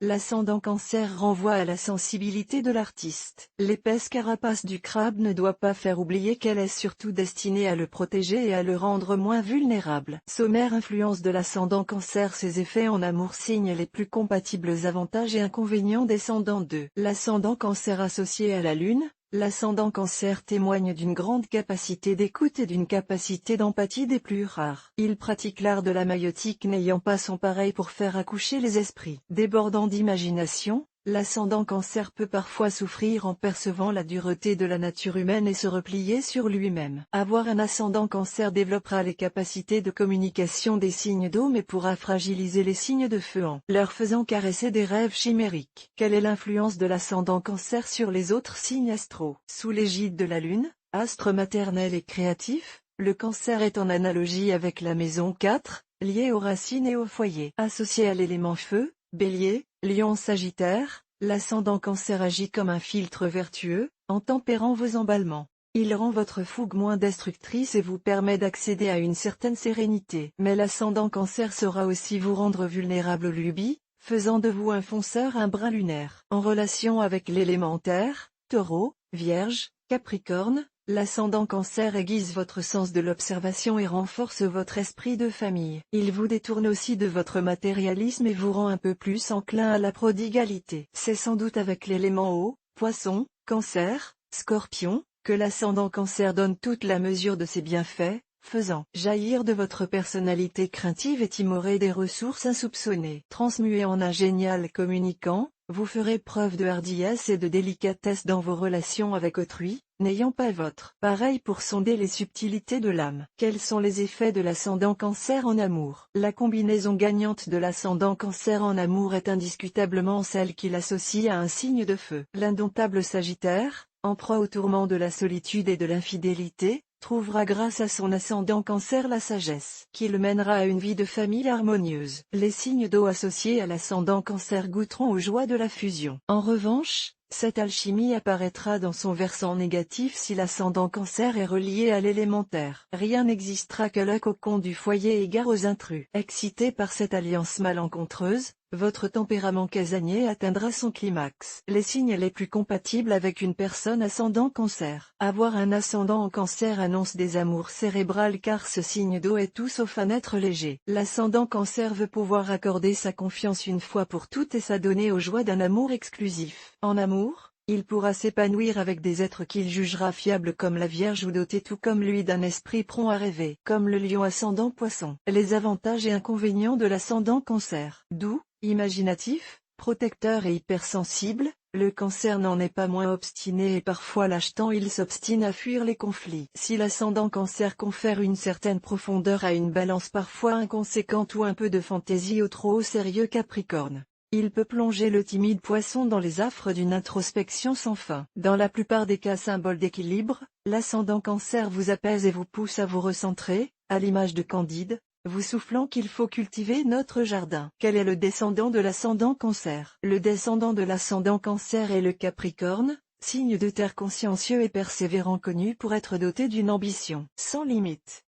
l'ascendant Cancer renvoie à la sensibilité de l'artiste. L'épaisse carapace du crabe ne doit pas faire oublier qu'elle est surtout destinée à le protéger et à le rendre moins vulnérable. Sommaire influence de l'ascendant Cancer. Ses effets en amour. Signes les plus compatibles. Avantages et inconvénients. Descendant 2. L'ascendant Cancer associé à la Lune. L'ascendant Cancer témoigne d'une grande capacité d'écoute et d'une capacité d'empathie des plus rares. Il pratique l'art de la maïeutique n'ayant pas son pareil pour faire accoucher les esprits. Débordant d'imagination, l'ascendant Cancer peut parfois souffrir en percevant la dureté de la nature humaine et se replier sur lui-même. Avoir un ascendant Cancer développera les capacités de communication des signes d'eau mais pourra fragiliser les signes de feu en leur faisant caresser des rêves chimériques. Quelle est l'influence de l'ascendant Cancer sur les autres signes astraux? Sous l'égide de la Lune, astre maternel et créatif, le Cancer est en analogie avec la maison 4, liée aux racines et au foyer. Associé à l'élément feu, Bélier, Lion, Sagittaire, l'ascendant Cancer agit comme un filtre vertueux, en tempérant vos emballements. Il rend votre fougue moins destructrice et vous permet d'accéder à une certaine sérénité. Mais l'ascendant Cancer saura aussi vous rendre vulnérable aux lubies, faisant de vous un fonceur, un brin lunaire. En relation avec l'élémentaire, Taureau, Vierge, Capricorne, l'ascendant Cancer aiguise votre sens de l'observation et renforce votre esprit de famille. Il vous détourne aussi de votre matérialisme et vous rend un peu plus enclin à la prodigalité. C'est sans doute avec l'élément eau, Poisson, Cancer, Scorpion, que l'ascendant Cancer donne toute la mesure de ses bienfaits, faisant jaillir de votre personnalité craintive et timorée des ressources insoupçonnées. Transmué en un génial communicant, vous ferez preuve de hardiesse et de délicatesse dans vos relations avec autrui, n'ayant pas votre pareil pour sonder les subtilités de l'âme. Quels sont les effets de l'ascendant Cancer en amour? La combinaison gagnante de l'ascendant Cancer en amour est indiscutablement celle qui l'associe à un signe de feu. L'indomptable Sagittaire, en proie au tourment de la solitude et de l'infidélité, trouvera grâce à son ascendant Cancer la sagesse qui le mènera à une vie de famille harmonieuse. Les signes d'eau associés à l'ascendant Cancer goûteront aux joies de la fusion. En revanche, cette alchimie apparaîtra dans son versant négatif si l'ascendant Cancer est relié à l'élémentaire. Rien n'existera que le cocon du foyer égare aux intrus. Excité par cette alliance malencontreuse, votre tempérament casanier atteindra son climax. Les signes les plus compatibles avec une personne ascendant Cancer. Avoir un ascendant en Cancer annonce des amours cérébrales car ce signe d'eau est tout sauf un être léger. L'ascendant Cancer veut pouvoir accorder sa confiance une fois pour toutes et s'adonner aux joies d'un amour exclusif. En amour, il pourra s'épanouir avec des êtres qu'il jugera fiables comme la Vierge ou dotés tout comme lui d'un esprit prompt à rêver, comme le Lion ascendant Poisson. Les avantages et inconvénients de l'ascendant Cancer. Doux, imaginatif, protecteur et hypersensible, le Cancer n'en est pas moins obstiné et parfois lâche tant il s'obstine à fuir les conflits. Si l'ascendant Cancer confère une certaine profondeur à une balance parfois inconséquente ou un peu de fantaisie au trop sérieux Capricorne, il peut plonger le timide Poisson dans les affres d'une introspection sans fin. Dans la plupart des cas symbole d'équilibre, l'ascendant Cancer vous apaise et vous pousse à vous recentrer, à l'image de Candide, vous soufflant qu'il faut cultiver notre jardin. Quel est le descendant de l'ascendant Cancer? Le descendant de l'ascendant Cancer est le Capricorne, signe de terre consciencieux et persévérant connu pour être doté d'une ambition sans limite.